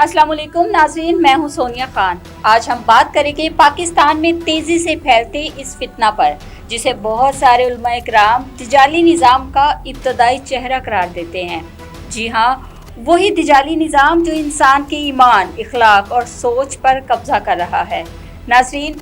अस्सलाम वालेकुम नाज़रीन, मैं हूं सोनिया खान। आज हम बात करेंगे पाकिस्तान में तेजी से फैलते इस फितना पर, जिसे बहुत सारे उलमा इकराम तिजाली निज़ाम का इब्तदाई चेहरा करार देते हैं। जी हाँ, वही तिजाली निज़ाम जो इंसान के ईमान, इखलाक और सोच पर कब्जा कर रहा है। नाज़रीन,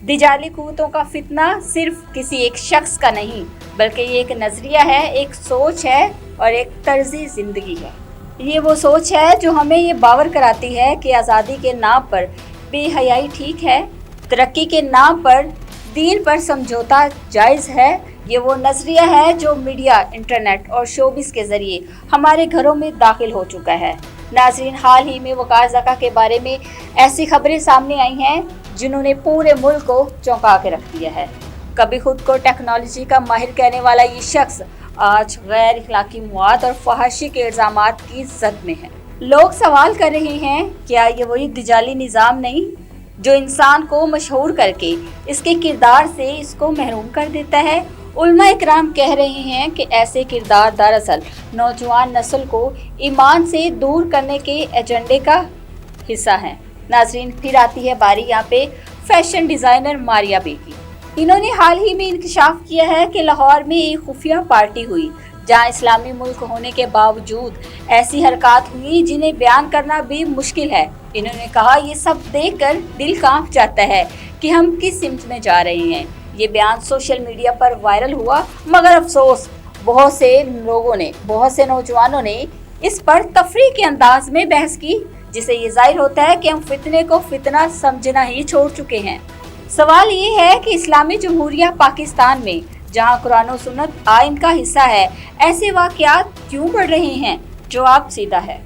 तिजाली कुव्वतों का फितना सिर्फ किसी एक शख्स का नहीं, बल्कि ये एक नज़रिया है, एक सोच है और एक तर्ज़ ज़िंदगी है। ये वो सोच है जो हमें ये बावर कराती है कि आज़ादी के नाम पर बेहयाई ठीक है, तरक्की के नाम पर दीन पर समझौता जायज़ है। ये वो नज़रिया है जो मीडिया, इंटरनेट और शोबिस के ज़रिए हमारे घरों में दाखिल हो चुका है। नाज़रीन, हाल ही में वक़ार ज़का के बारे में ऐसी खबरें सामने आई हैं जिन्होंने पूरे मुल्क को चौंका के रख दिया है। कभी खुद को टेक्नोलॉजी का माहिर कहने वाला ये शख्स आज गैर इखलाकी मवाद और फहाशी के इल्ज़ामात की जद में है। लोग सवाल कर रहे हैं, क्या ये वही तिजाली निज़ाम नहीं जो इंसान को मशहूर करके इसके किरदार से इसको महरूम कर देता है? उलमा इकराम कह रहे हैं कि ऐसे किरदार दरअसल नौजवान नस्ल को ईमान से दूर करने के एजेंडे का हिस्सा हैं। नाज़रीन, फिर आती है बारी यहाँ पे फैशन डिज़ाइनर मारिया बी की। इन्होंने हाल ही में इंकशाफ किया है कि लाहौर में एक खुफिया पार्टी हुई जहां इस्लामी मुल्क होने के बावजूद ऐसी हरकत हुई जिन्हें बयान करना भी मुश्किल है। इन्होंने कहा, ये सब देखकर दिल कांप जाता है कि हम किस सिमत में जा रहे हैं। ये बयान सोशल मीडिया पर वायरल हुआ, मगर अफसोस बहुत से नौजवानों ने इस पर तफरीह के अंदाज में बहस की, जिससे ये जाहिर होता है कि हम फितने को फितना समझना ही छोड़ चुके हैं। सवाल ये है कि इस्लामी जमहूरिया पाकिस्तान में, जहां कुरान और सुन्नत आइन का हिस्सा है, ऐसे वाक़यात क्यों बढ़ रहे हैं? जवाब सीधा है,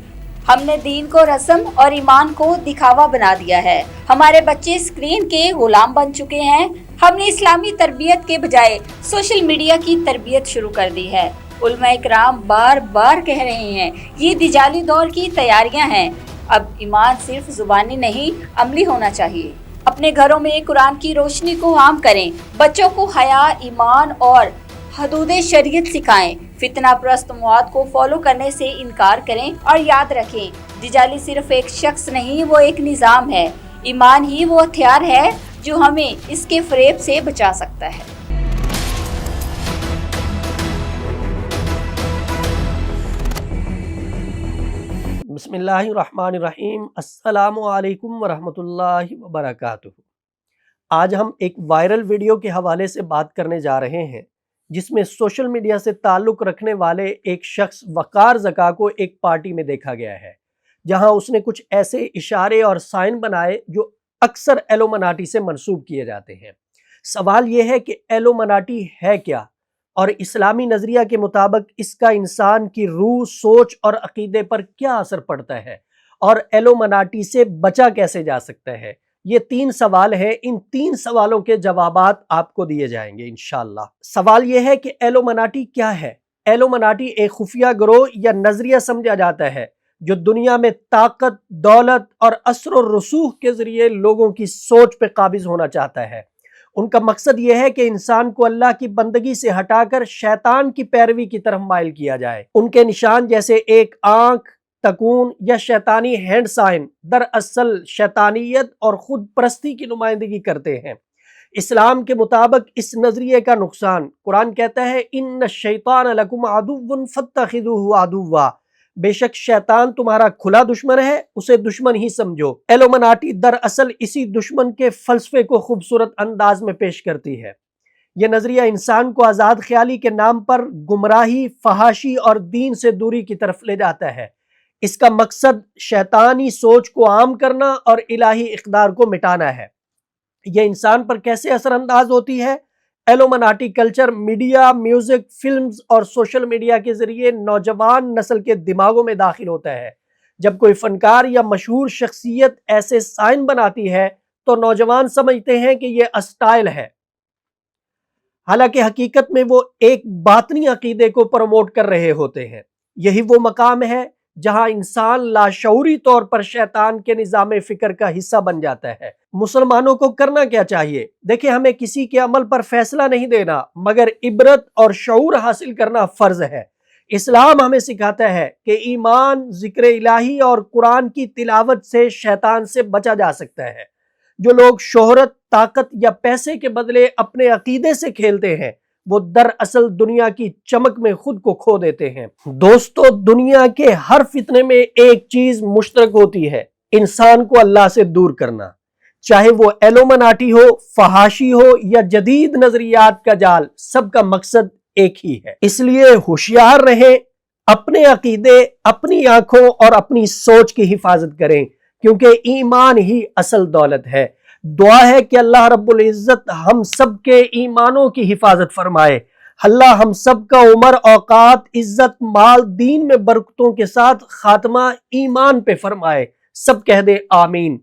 हमने दीन को रस्म और ईमान को दिखावा बना दिया है। हमारे बच्चे स्क्रीन के गुलाम बन चुके हैं। हमने इस्लामी तरबियत के बजाय सोशल मीडिया की तरबियत शुरू कर दी है। उलमा इकराम बार बार कह रहे हैं, ये तिजाली दौर की तैयारियां हैं। अब ईमान सिर्फ जुबानी नहीं, अमली होना चाहिए। अपने घरों में कुरान की रोशनी को आम करें, बच्चों को हया, ईमान और हदूदे शरीयत सिखाएं, फितना प्रस्त मवाद को फॉलो करने से इनकार करें और याद रखें, तिजाली सिर्फ एक शख्स नहीं, वो एक निज़ाम है। ईमान ही वो हथियार है जो हमें इसके फरेब से बचा सकता है। बिस्मिल्लाहिर्रहमानिर्रहीम। अस्सलामु अलैकुम वरहमतुल्लाहि वबरकातुहू। आज हम एक वायरल वीडियो के हवाले से बात करने जा रहे हैं, जिसमें सोशल मीडिया से ताल्लुक़ रखने वाले एक शख्स वक़ार ज़का को एक पार्टी में देखा गया है, जहां उसने कुछ ऐसे इशारे और साइन बनाए जो अक्सर एलोमनाटी से मंसूब किए जाते हैं। सवाल यह है कि एलोमनाटी है क्या, और इस्लामी नज़रिया के मुताबिक इसका इंसान की रूह, सोच और अकीदे पर क्या असर पड़ता है, और एलोमनाटी से बचा कैसे जा सकता है। ये 3 सवाल हैं। इन 3 सवालों के जवाबात आपको दिए जाएंगे इंशाअल्लाह। सवाल यह है कि एलोमनाटी क्या है। एलोमनाटी एक खुफिया गिरोह या नज़रिया समझा जाता है जो दुनिया में ताकत, दौलत और असर और रसूख के ज़रिए लोगों की सोच पर काबिज होना चाहता है। उनका मकसद यह है कि इंसान को अल्लाह की बंदगी से हटाकर शैतान की पैरवी की तरफ माइल किया जाए। उनके निशान जैसे एक आंख, तकून या शैतानी हैंड साइन दरअसल शैतानियत और खुद परस्ती की नुमाइंदगी करते हैं। इस्लाम के मुताबिक इस नजरिए का नुकसान, कुरान कहता है, इन्न शैतान लकुम अदुव्वुन फत्तखिदूहु अदुव्वा, बेशक शैतान तुम्हारा खुला दुश्मन है, उसे दुश्मन ही समझो। एलोमनाटी दरअसल इसी दुश्मन के फलसफे को खूबसूरत अंदाज में पेश करती है। यह नजरिया इंसान को आज़ाद ख्याली के नाम पर गुमराही, फहाशी और दीन से दूरी की तरफ ले जाता है। इसका मकसद शैतानी सोच को आम करना और इलाही इक़दार को मिटाना है। यह इंसान पर कैसे असरअंदाज होती है? एलोमनाटी कल्चर मीडिया, म्यूजिक, फिल्म्स और सोशल मीडिया के जरिए नौजवान नस्ल के दिमागों में दाखिल होता है। जब कोई फनकार या मशहूर शख्सियत ऐसे साइन बनाती है तो नौजवान समझते हैं कि यह स्टाइल है, हालांकि हकीकत में वो एक बातनी अकीदे को प्रमोट कर रहे होते हैं। यही वो मकाम है जहां इंसान लाशऊरी तौर पर शैतान के निज़ाम फिक्र का हिस्सा बन जाता है। मुसलमानों को करना क्या चाहिए? देखिए, हमें किसी के अमल पर फैसला नहीं देना, मगर इबरत और शऊर हासिल करना फर्ज है। اسلام ہمیں سکھاتا ہے کہ ایمان، ذکر الہی اور قرآن کی تلاوت سے شیطان سے بچا جا سکتا ہے۔ جو لوگ شہرت، طاقت یا پیسے کے بدلے اپنے عقیدے سے کھیلتے ہیں وہ دراصل دنیا کی چمک میں خود کو کھو دیتے ہیں۔ دوستو، دنیا کے ہر فتنے میں ایک چیز مشترک ہوتی ہے، انسان کو اللہ سے دور کرنا۔ چاہے وہ ایلومناٹی ہو، فحاشی ہو یا جدید نظریات کا جال، سب کا مقصد ایک ہی ہے۔ اس لیے ہوشیار رہیں، اپنے عقیدے، اپنی آنکھوں اور اپنی سوچ کی حفاظت کریں، کیونکہ ایمان ہی اصل دولت ہے۔ دعا ہے کہ اللہ رب العزت ہم سب کے ایمانوں کی حفاظت فرمائے۔ اللہ ہم سب کا عمر، اوقات، عزت، مال، دین میں برکتوں کے ساتھ خاتمہ ایمان پہ فرمائے۔ سب کہہ دے آمین۔